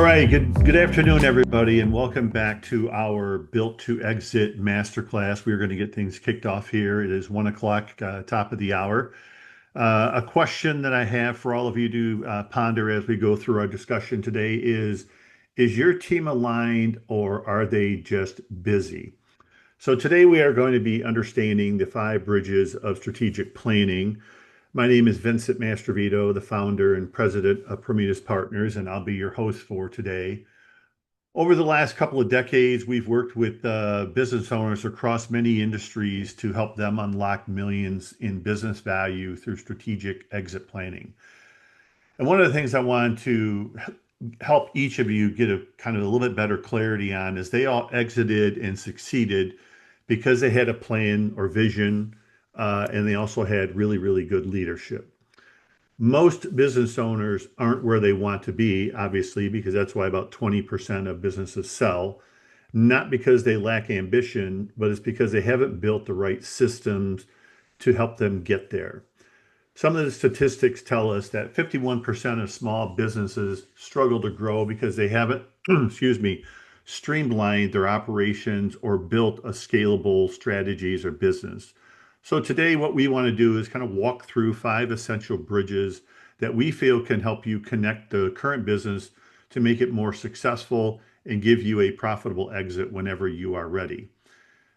right, good afternoon, everybody, and welcome back to our Built to Exit Masterclass. We're going to get things kicked off here. It is 1 o'clock, top of the hour. A question that I have for all of you to ponder as we go through our discussion today is your team aligned or are they just busy? So today we are going to be understanding the five bridges of strategic planning. My name is Vincent Mastrovito, the founder and president of Prometis Partners, and I'll be your host for today. Over the last couple of decades, we've worked with business owners across many industries to help them unlock millions in business value through strategic exit planning. And one of the things I wanted to help each of you get a kind of a little bit better clarity on is they all exited and succeeded because they had a plan or vision, and they also had really, really good leadership. Most business owners aren't where they want to be, obviously, because that's why about 20% of businesses sell, not because they lack ambition, but it's because they haven't built the right systems to help them get there. Some of the statistics tell us that 51% of small businesses struggle to grow because they haven't, excuse me, streamlined their operations or built a scalable strategies or business. So today, what we want to do is kind of walk through five essential bridges that we feel can help you connect the current business to make it more successful and give you a profitable exit whenever you are ready.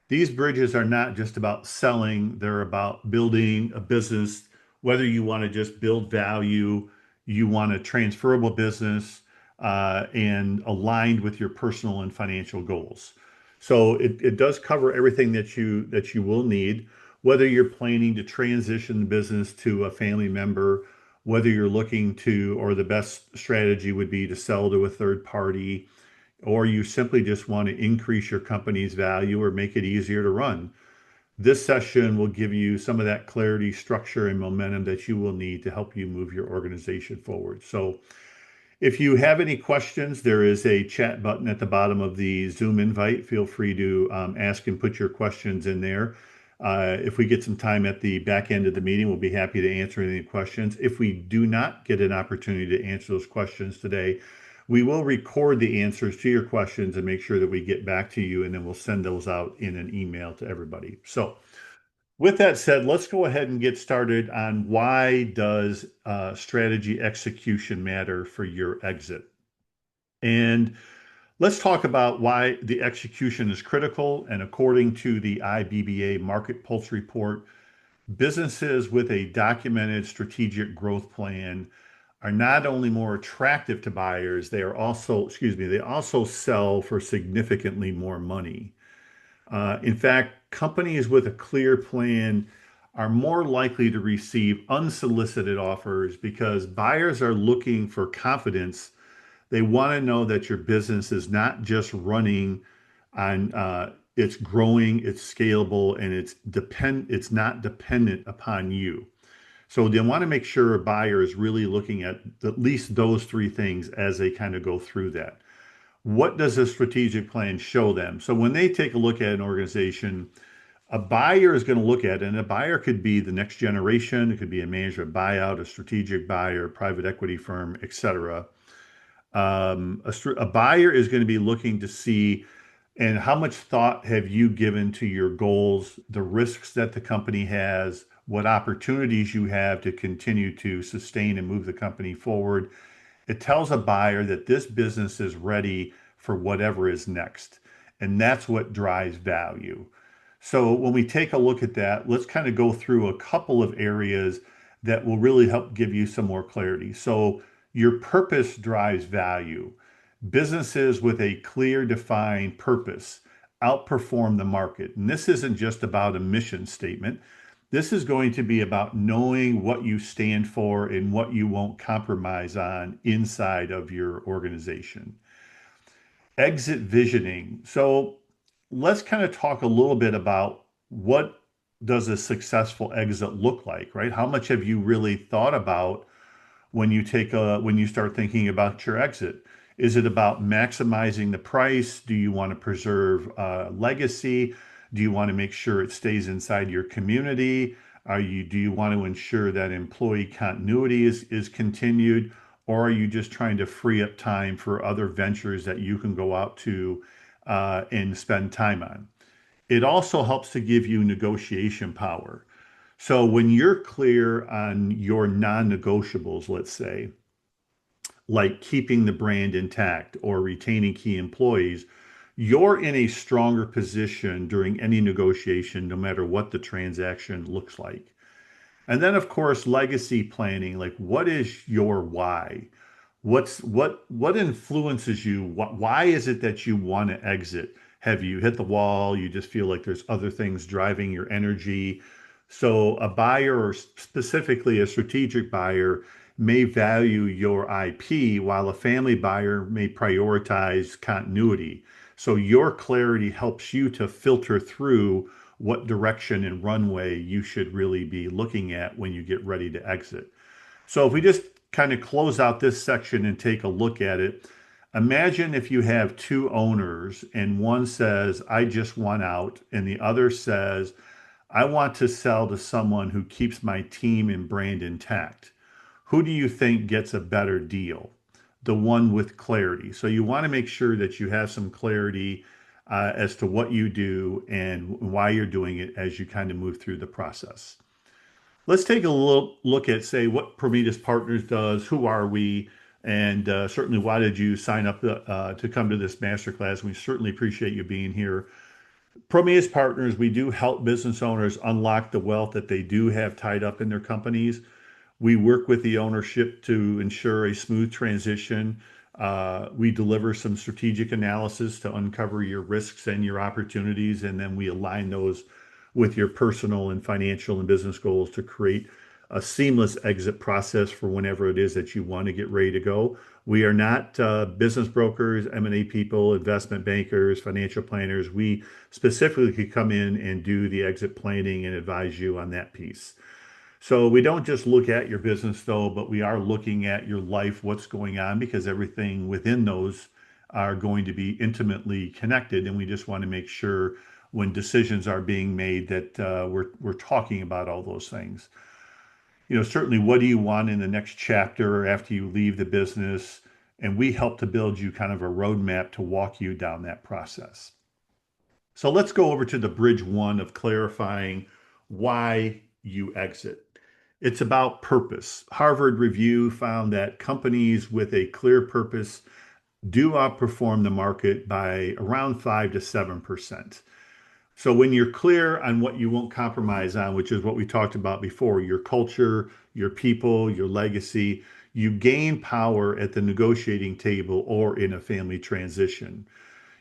These bridges are not just about selling, they're about building a business, whether you want to just build value, you want a transferable business, and aligned with your personal and financial goals. So it does cover everything that you will need, whether you're planning to transition the business to a family member, whether you're looking to, or the best strategy would be to sell to a third party, or you simply just want to increase your company's value or make it easier to run. This session will give you some of that clarity, structure, and momentum that you will need to help you move your organization forward. So if you have any questions, there is a chat button at the bottom of the Zoom invite. Feel free to ask and put your questions in there. If we get some time at the back end of the meeting, we'll be happy to answer any questions. If we do not get an opportunity to answer those questions today, we will record the answers to your questions and make sure that we get back to you, and then we'll send those out in an email to everybody. So with that said, let's go ahead and get started on why does strategy execution matter for your exit. And let's talk about why the execution is critical. And according to the IBBA Market Pulse Report, businesses with a documented strategic growth plan are not only more attractive to buyers, they are also, they also sell for significantly more money. In fact, companies with a clear plan are more likely to receive unsolicited offers because buyers are looking for confidence. They want to know that your business is not just running on, it's growing, it's scalable, and it's not dependent upon you. So they want to make sure a buyer is really looking at least those three things as they kind of go through that. What does a strategic plan show them? So when they take a look at an organization, a buyer is going to look at it, and a buyer could be the next generation, it could be a management buyout, a strategic buyer, private equity firm, etc. A buyer is going to be looking to see, and how much thought have you given to your goals, the risks that the company has, what opportunities you have to continue to sustain and move the company forward. It tells a buyer that this business is ready for whatever is next. And that's what drives value. So when we take a look at that, let's kind of go through a couple of areas that will really help give you some more clarity. So your purpose drives value. Businesses with a clear, defined purpose outperform the market. And this isn't just about a mission statement. This is going to be about knowing what you stand for and what you won't compromise on inside of your organization. Exit visioning. So let's kind of talk a little bit about what does a successful exit look like, right? How much have you really thought about when you start thinking about your exit? Is it about maximizing the price? Do you want to preserve legacy? Do you want to make sure it stays inside your community? Do you want to ensure that employee continuity is continued? or are you just trying to free up time for other ventures that you can go out to and spend time on? It also helps to give you negotiation power. So when you're clear on your non-negotiables, let's say, like keeping the brand intact or retaining key employees, you're in a stronger position during any negotiation, no matter what the transaction looks like. And then, of course, legacy planning, like what is your why? What influences you? Why is it that you want to exit? Have you hit the wall? You just feel like there's other things driving your energy. So a buyer, or specifically a strategic buyer, may value your IP, while a family buyer may prioritize continuity. So your clarity helps you to filter through what direction and runway you should really be looking at when you get ready to exit. So if we just kind of close out this section and take a look at it, imagine if you have two owners and one says, I just want out, and the other says, I want to sell to someone who keeps my team and brand intact. Who do you think gets a better deal? The one with clarity. So you want to make sure that you have some clarity as to what you do and why you're doing it as you kind of move through the process. Let's take a little look at, say, what Prometis Partners does, who are we, and certainly why did you sign up to come to this masterclass. We certainly appreciate you being here. Prometis Partners, we do help business owners unlock the wealth that they do have tied up in their companies. We work with the ownership to ensure a smooth transition. We deliver some strategic analysis to uncover your risks and your opportunities, and then we align those with your personal and financial and business goals to create a seamless exit process for whenever it is that you want to get ready to go. We are not business brokers, M&A people, investment bankers, financial planners. We specifically come in and do the exit planning and advise you on that piece. So we don't just look at your business though, but we are looking at your life, what's going on, because everything within those are going to be intimately connected. And we just want to make sure when decisions are being made that we're talking about all those things. Certainly what do you want in the next chapter after you leave the business? And we help to build you kind of a roadmap to walk you down that process. So let's go over to the bridge one of clarifying why you exit. It's about purpose. Harvard Review found that companies with a clear purpose do outperform the market by around 5 to 7%. So when you're clear on what you won't compromise on, which is what we talked about before, your culture, your people, your legacy, you gain power at the negotiating table or in a family transition.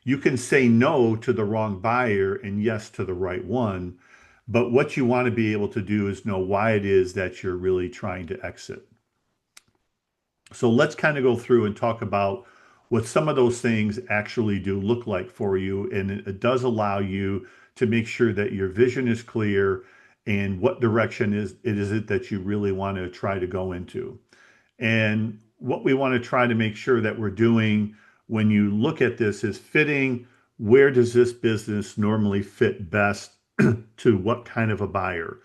You can say no to the wrong buyer and yes to the right one, but what you want to be able to do is know why it is that you're really trying to exit. So let's kind of go through and talk about what some of those things actually do look like for you. And it does allow you to make sure that your vision is clear and what direction is it that you really want to try to go into. And what we want to try to make sure that we're doing when you look at this is fitting, where does this business normally fit best to what kind of a buyer?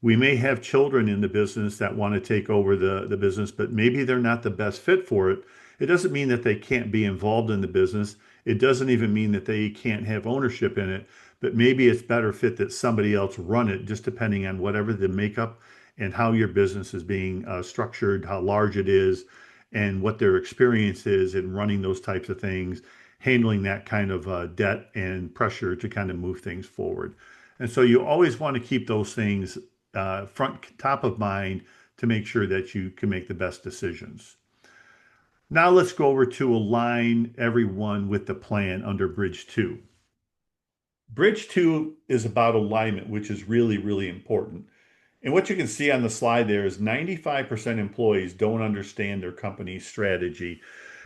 We may have children in the business that want to take over the business, but maybe they're not the best fit for it. It doesn't mean that they can't be involved in the business. It doesn't even mean that they can't have ownership in it, but maybe it's better fit that somebody else run it, just depending on whatever the makeup and how your business is being structured, how large it is, and what their experience is in running those types of things, handling that kind of debt and pressure to kind of move things forward. And so you always want to keep those things top of mind to make sure that you can make the best decisions. Now let's go over to align everyone with the plan under Bridge 2. Bridge 2 is about alignment, which is really, really important. And what you can see on the slide there is 95% employees don't understand their company's strategy.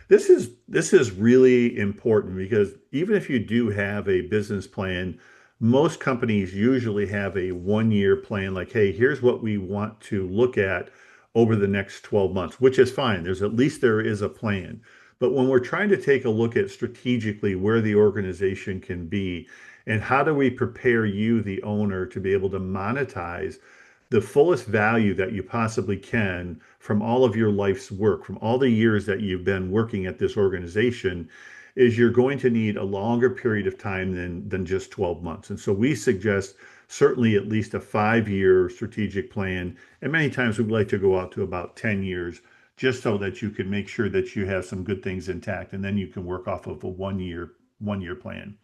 This is really important because even if you do have a business plan, most companies usually have a 1 year plan, like, hey, here's what we want to look at over the next 12 months, which is fine. There is a plan. But when we're trying to take a look at strategically where the organization can be and how do we prepare you, the owner, to be able to monetize the fullest value that you possibly can from all of your life's work, from all the years that you've been working at this organization, is you're going to need a longer period of time than just 12 months. And so we suggest certainly at least a 5-year strategic plan. And many times we'd like to go out to about 10 years just so that you can make sure that you have some good things intact. And then you can work off of a one year plan.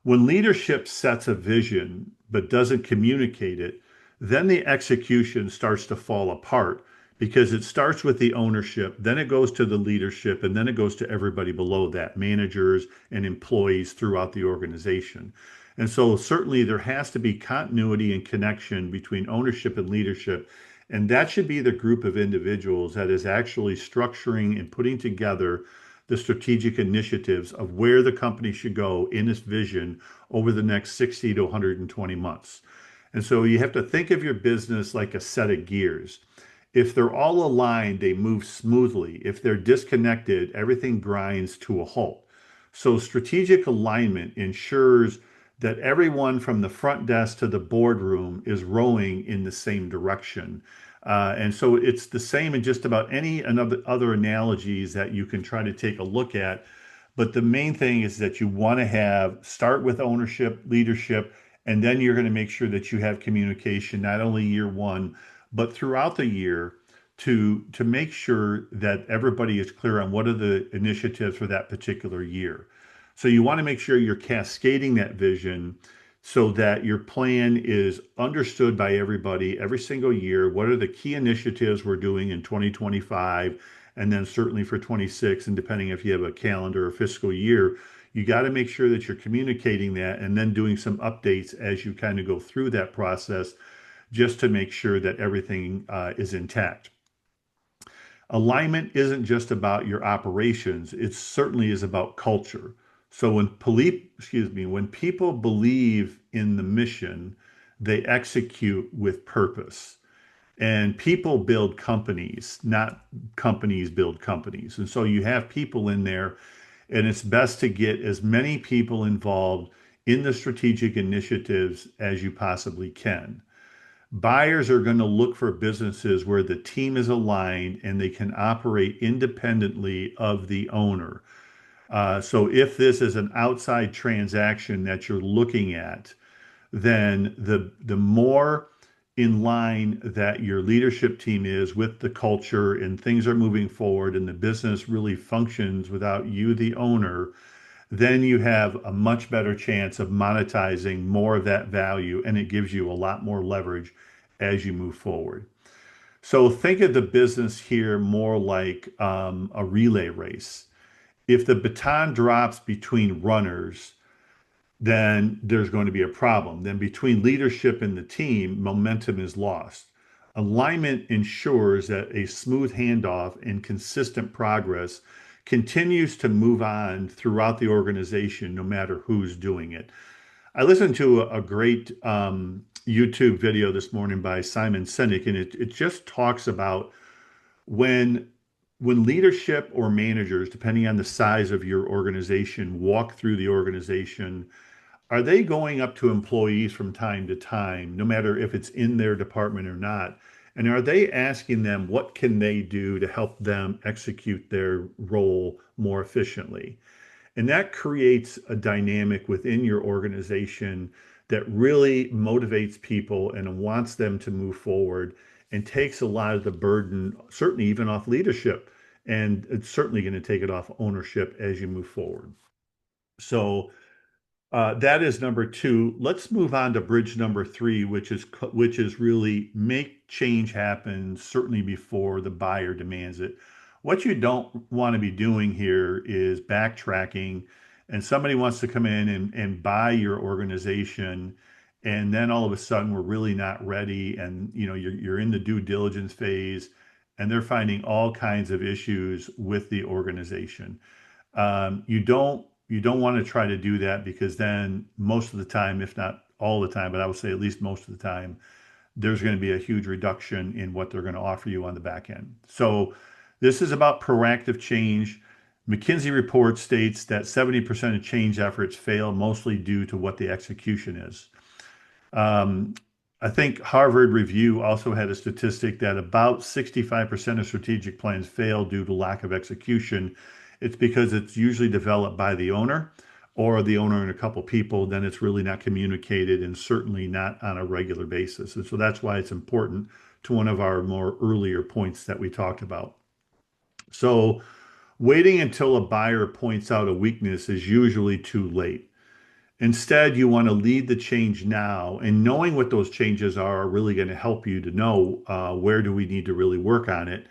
When leadership sets a vision but doesn't communicate it, then the execution starts to fall apart because it starts with the ownership, then it goes to the leadership, and then it goes to everybody below that, managers and employees throughout the organization. And so, certainly, there has to be continuity and connection between ownership and leadership. And that should be the group of individuals that is actually structuring and putting together the strategic initiatives of where the company should go in this vision over the next 60 to 120 months. And so you have to think of your business like a set of gears. If they're all aligned, they move smoothly. If they're disconnected, everything grinds to a halt. So strategic alignment ensures that everyone from the front desk to the boardroom is rowing in the same direction. And so it's the same in just about any other analogies that you can try to take a look at. But the main thing is that you want to have start with ownership, leadership, and then you're going to make sure that you have communication not only year one, but throughout the year to make sure that everybody is clear on what are the initiatives for that particular year. So you want to make sure you're cascading that vision so that your plan is understood by everybody every single year. What are the key initiatives we're doing in 2025? And then certainly for 26, and depending if you have a calendar or fiscal year, you got to make sure that you're communicating that and then doing some updates as you kind of go through that process just to make sure that everything is intact. Alignment isn't just about your operations, it certainly is about culture. So when people believe in the mission, they execute with purpose. And people build companies, not companies build companies. And so you have people in there, and it's best to get as many people involved in the strategic initiatives as you possibly can. Buyers are going to look for businesses where the team is aligned and they can operate independently of the owner. So if this is an outside transaction that you're looking at, then the more in line that your leadership team is with the culture and things are moving forward and the business really functions without you, the owner, then you have a much better chance of monetizing more of that value and it gives you a lot more leverage as you move forward. So think of the business here more like a relay race. If the baton drops between runners, then there's going to be a problem. Then between leadership and the team, momentum is lost. Alignment ensures that a smooth handoff and consistent progress continues to move on throughout the organization, no matter who's doing it. I listened to a great YouTube video this morning by Simon Sinek, and it just talks about when when leadership or managers, depending on the size of your organization, walk through the organization, are they going up to employees from time to time, no matter if it's in their department or not? And are they asking them what can they do to help them execute their role more efficiently? And that creates a dynamic within your organization that really motivates people and wants them to move forward and takes a lot of the burden, certainly even off leadership. And it's certainly going to take it off ownership as you move forward. So that is number two. Let's move on to bridge number three, which is really make change happen, certainly before the buyer demands it. What you don't want to be doing here is backtracking, and somebody wants to come in and buy your organization, and then all of a sudden we're really not ready, and you're in the due diligence phase, and they're finding all kinds of issues with the organization. You don't want to try to do that because then most of the time, if not all the time, but I would say at least most of the time, there's going to be a huge reduction in what they're going to offer you on the back end. So this is about proactive change. McKinsey report states that 70% of change efforts fail mostly due to what the execution is. Um, I think Harvard Review also had a statistic that about 65% of strategic plans fail due to lack of execution. It's because it's usually developed by the owner or the owner and a couple people, then it's really not communicated and certainly not on a regular basis. And so that's why it's important to one of our more earlier points that we talked about. So waiting until a buyer points out a weakness is usually too late. Instead, you want to lead the change now, and knowing what those changes are really going to help you to know where do we need to really work on it.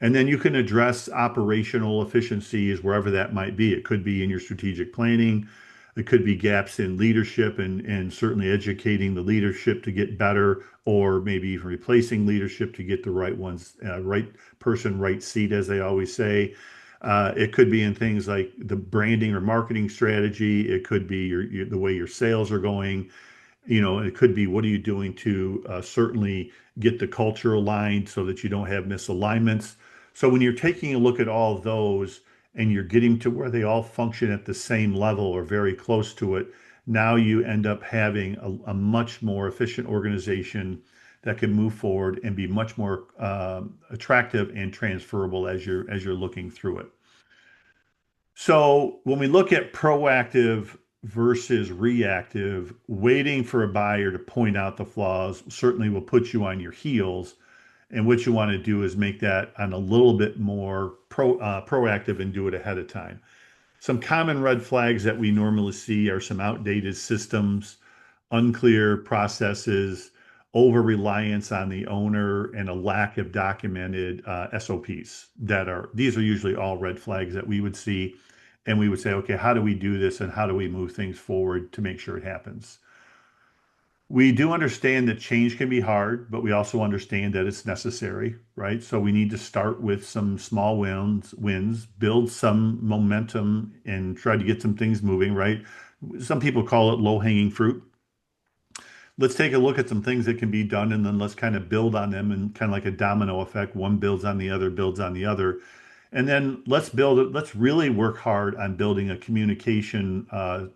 And then you can address operational efficiencies wherever that might be. It could be in your strategic planning. It could be gaps in leadership and certainly educating the leadership to get better, or maybe even replacing leadership to get the right ones, right person, right seat, as they always say. It could be in things like the branding or marketing strategy. It could be the way your sales are going. It could be what are you doing to certainly get the culture aligned so that you don't have misalignments. So when you're taking a look at all of those and you're getting to where they all function at the same level or very close to it, now you end up having a much more efficient organization that can move forward and be much more attractive and transferable as you're looking through it. So when we look at proactive versus reactive, waiting for a buyer to point out the flaws certainly will put you on your heels. And what you want to do is make that on a little bit more proactive and do it ahead of time. Some common red flags that we normally see are some outdated systems, unclear processes, over reliance on the owner, and a lack of documented SOPs. These are usually all red flags that we would see, and we would say, okay, how do we do this, and how do we move things forward to make sure it happens? We do understand that change can be hard, but we also understand that it's necessary, right? So we need to start with some small wins, build some momentum, and try to get some things moving, right? Some people call it low-hanging fruit. Let's take a look at some things that can be done, and then let's kind of build on them, and kind of like a domino effect. One builds on the other, builds on the other. And then let's build it. Let's really work hard on building a communication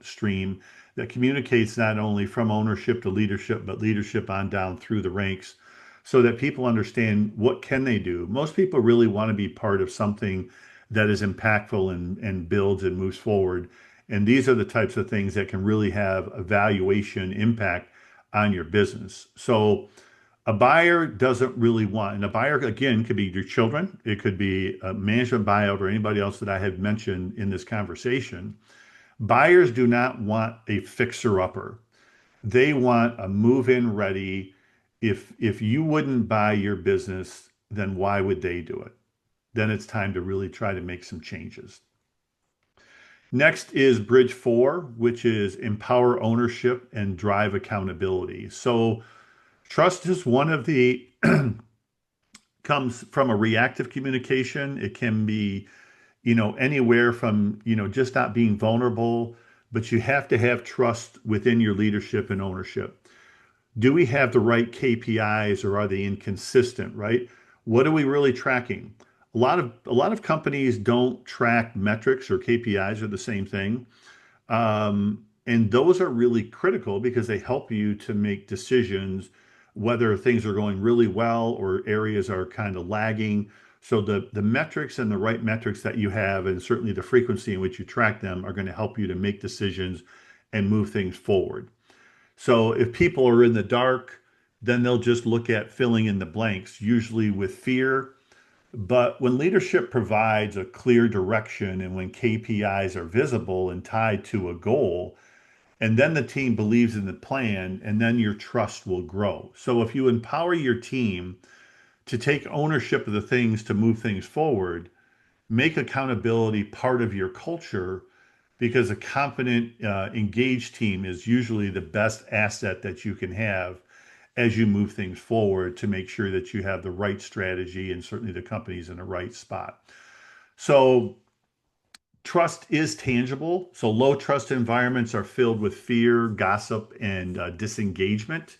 stream that communicates not only from ownership to leadership, but leadership on down through the ranks, so that people understand what can they do. Most people really want to be part of something that is impactful and builds and moves forward. And these are the types of things that can really have a valuation impact on your business. So a buyer doesn't really want, and a buyer, again, could be your children, it could be a management buyout, or anybody else that I have mentioned in this conversation. Buyers do not want a fixer-upper. They want a move-in ready. If you wouldn't buy your business, then why would they do it? Then it's time to really try to make some changes. Next is bridge four, which is empower ownership and drive accountability. So trust is one of the comes from a reactive communication. It can be, anywhere from, just not being vulnerable, but you have to have trust within your leadership and ownership. Do we have the right KPIs, or are they inconsistent, right? What are we really tracking? A lot of companies don't track metrics, or KPIs are the same thing. And those are really critical because they help you to make decisions whether things are going really well or areas are kind of lagging. So the metrics and the right metrics that you have, and certainly the frequency in which you track them, are going to help you to make decisions and move things forward. So if people are in the dark, then they'll just look at filling in the blanks, usually with fear. But when leadership provides a clear direction, and when KPIs are visible and tied to a goal, and then the team believes in the plan, and then your trust will grow. So if you empower your team to take ownership of the things to move things forward, make accountability part of your culture, because a confident, engaged team is usually the best asset that you can have as you move things forward, to make sure that you have the right strategy and certainly the company's in the right spot. So trust is tangible. So low trust environments are filled with fear, gossip, and disengagement.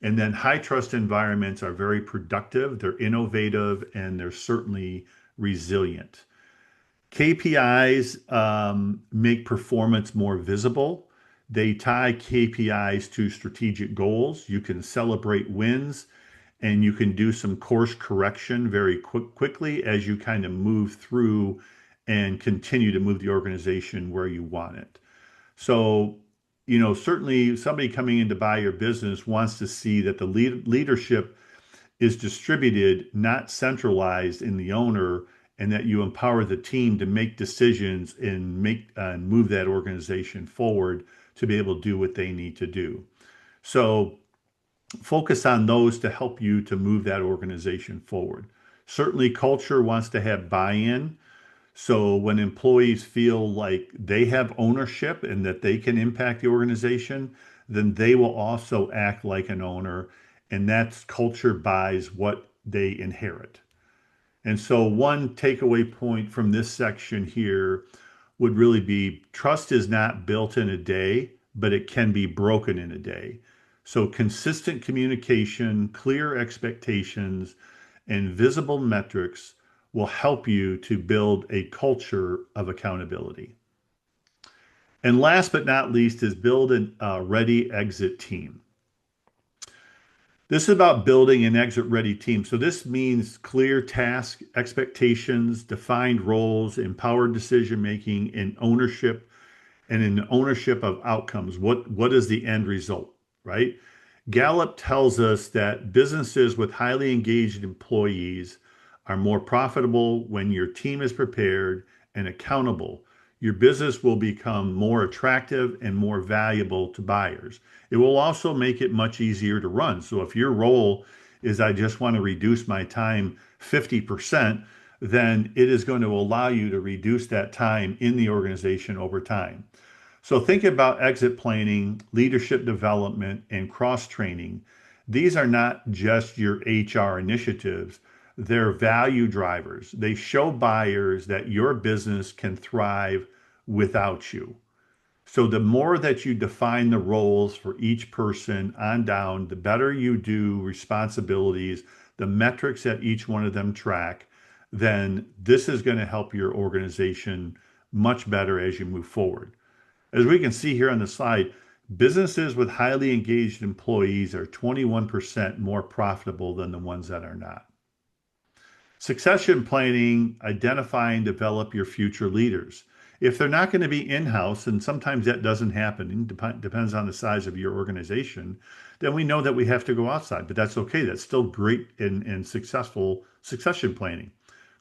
And then high trust environments are very productive, they're innovative, and they're certainly resilient. KPIs make performance more visible, They tie KPIs to strategic goals. You can celebrate wins and you can do some course correction very quickly as you kind of move through and continue to move the organization where you want it. So, certainly somebody coming in to buy your business wants to see that the leadership is distributed, not centralized in the owner, and that you empower the team to make decisions and move that organization forward to be able to do what they need to do. So focus on those to help you to move that organization forward. Certainly, culture wants to have buy-in. So when employees feel like they have ownership and that they can impact the organization, then they will also act like an owner. And that's culture buys what they inherit. And so one takeaway point from this section here would really be trust is not built in a day, but it can be broken in a day. So consistent communication, clear expectations, and visible metrics will help you to build a culture of accountability. And last but not least is build a ready exit team. This is about building an exit ready team. So this means clear task expectations, defined roles, empowered decision making, and ownership an ownership of outcomes. What is the end result, right? Gallup tells us that businesses with highly engaged employees are more profitable when your team is prepared and accountable. Your business will become more attractive and more valuable to buyers. It will also make it much easier to run. So if your role is I just want to reduce my time 50%, then it is going to allow you to reduce that time in the organization over time. So think about exit planning, leadership development, and cross training. These are not just your HR initiatives, they're value drivers. They show buyers that your business can thrive without you. So the more that you define the roles for each person on down, the better you do responsibilities, the metrics that each one of them track, then this is going to help your organization much better as you move forward. As we can see here on the slide, businesses with highly engaged employees are 21% more profitable than the ones that are not. Succession planning, identify and develop your future leaders. If they're not going to be in-house, and sometimes that doesn't happen, depends on the size of your organization, then we know that we have to go outside, but that's okay. That's still great and successful succession planning.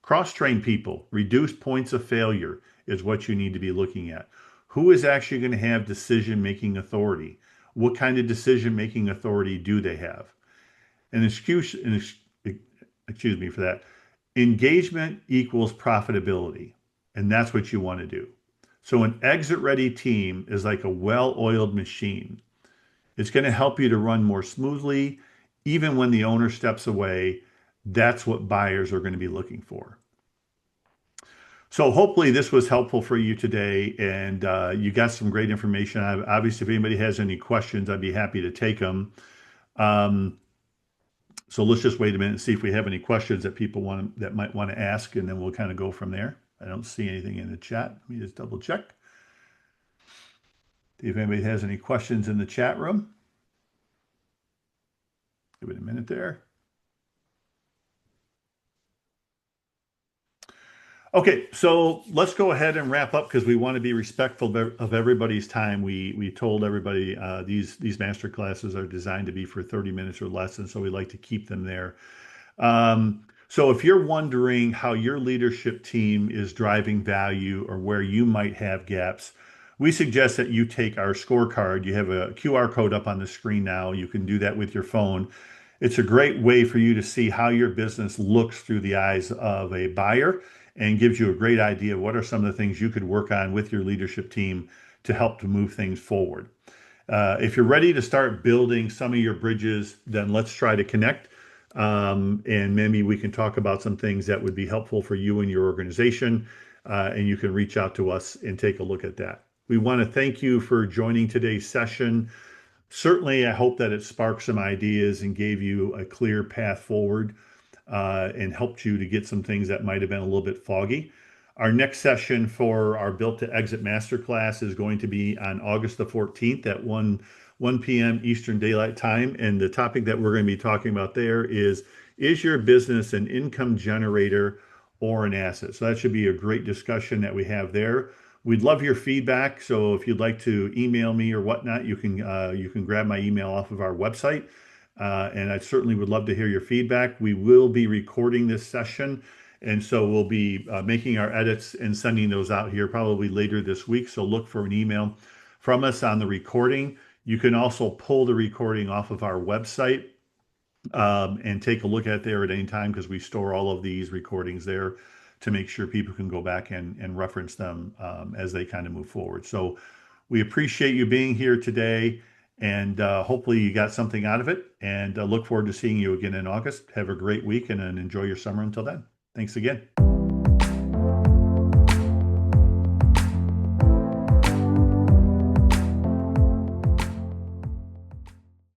Cross-train people, reduce points of failure is what you need to be looking at. Who is actually going to have decision-making authority? What kind of decision-making authority do they have? Excuse me for that. Engagement equals profitability, and that's what you want to do. So an exit-ready team is like a well-oiled machine. It's going to help you to run more smoothly, even when the owner steps away. That's what buyers are going to be looking for. So hopefully this was helpful for you today, and you got some great information. Obviously, if anybody has any questions, I'd be happy to take them. So let's just wait a minute and see if we have any questions that people might want to ask, and then we'll kind of go from there. I don't see anything in the chat. Let me just double check. See if anybody has any questions in the chat room. Give it a minute there. Okay, so let's go ahead and wrap up because we want to be respectful of everybody's time. We told everybody these master classes are designed to be for 30 minutes or less, and so we like to keep them there. So if you're wondering how your leadership team is driving value or where you might have gaps, we suggest that you take our scorecard. You have a QR code up on the screen now. You can do that with your phone. It's a great way for you to see how your business looks through the eyes of a buyer and gives you a great idea of what are some of the things you could work on with your leadership team to help to move things forward. If you're ready to start building some of your bridges, then let's try to connect. And maybe we can talk about some things that would be helpful for you and your organization. And you can reach out to us and take a look at that. We want to thank you for joining today's session. Certainly, I hope that it sparked some ideas and gave you a clear path forward and helped you to get some things that might have been a little bit foggy. Our next session for our Built to Exit Masterclass is going to be on August the 14th at 1 p.m. Eastern Daylight Time. And the topic that we're going to be talking about there is your business an income generator or an asset? So that should be a great discussion that we have there. We'd love your feedback. So if you'd like to email me or whatnot, you can grab my email off of our website. And I certainly would love to hear your feedback. We will be recording this session, and so we'll be making our edits and sending those out here probably later this week. So look for an email from us on the recording. You can also pull the recording off of our website and take a look at it there at any time because we store all of these recordings there to make sure people can go back and reference them as they kind of move forward. So we appreciate you being here today, and hopefully you got something out of it, and look forward to seeing you again in August. Have a great week and enjoy your summer until then. Thanks again.